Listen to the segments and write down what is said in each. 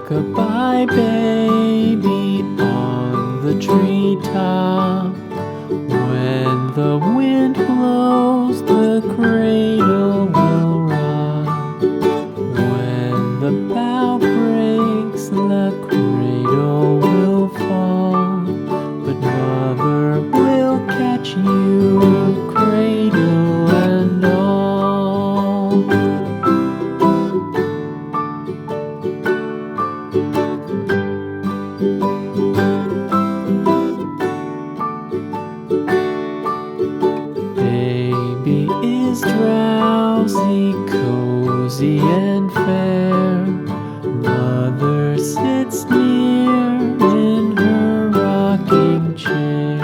Goodbye, baby, on the treetop. When the wind blows, the cradle will rock. When the bough breaks, the cradle will fall. But mother will catch you, cradle and all. Baby is drowsy, cozy and fair. Mother sits near in her rocking chair.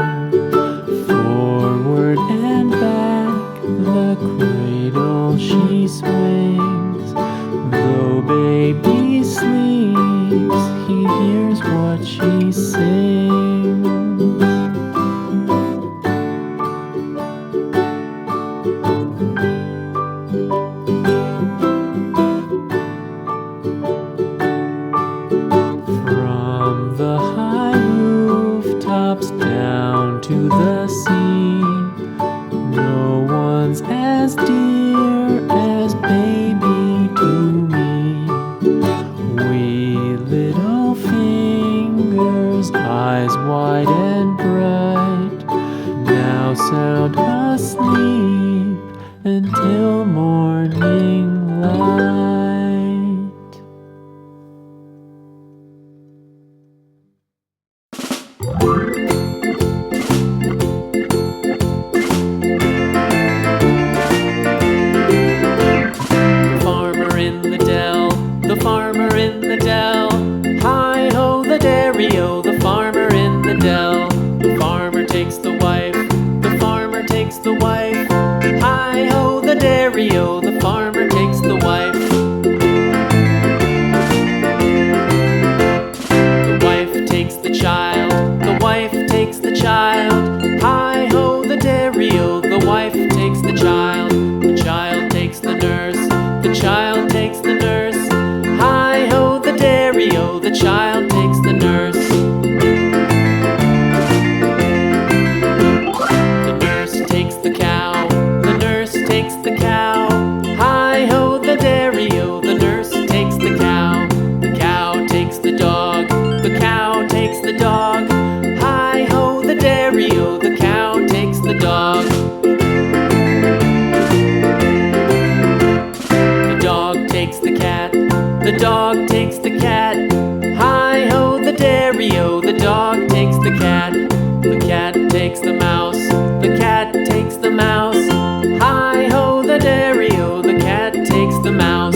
Forward and back, the cradle she swings. Though baby sleeps, he hears what she sings. From the high rooftops down to the sea, no one's as dear as baby to me. Wee little fingers, eyes wide and bright, now sound asleep until morning light. The farmer in the dell, hi-ho the dairy-o, the farmer in the dell. The farmer takes the wife, the farmer takes the wife, hi-ho the dairy-o, the farmer takes the wife. The wife takes the child, the wife takes the child, hi-ho the dairy-o, the wife takes the child. The child takes the nurse, the child takes the nurse, hi-ho the dairy-o, the child takes the nurse. The nurse takes the cow, the nurse takes the cow, hi-ho the dairy-o, the nurse takes the cow. The cow takes the dog, the cow takes the dog, hi-ho the dairy-o, the cat takes the mouse, the cat takes the mouse. Hi-ho the dairy-o, the cat takes the mouse.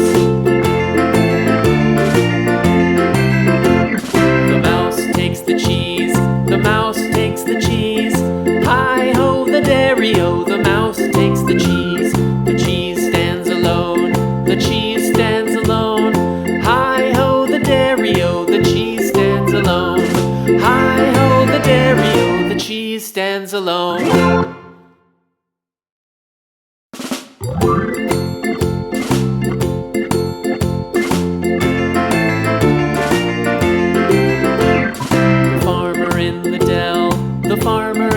The mouse takes the cheese, the mouse takes the cheese. Hi-ho the dairy-o, the mouse takes the cheese. The cheese stands alone, the cheese stands alone. Hi-ho the dairy-o, the cheese stands alone. Hi-ho the dairy-o, the cheese stands alone. The farmer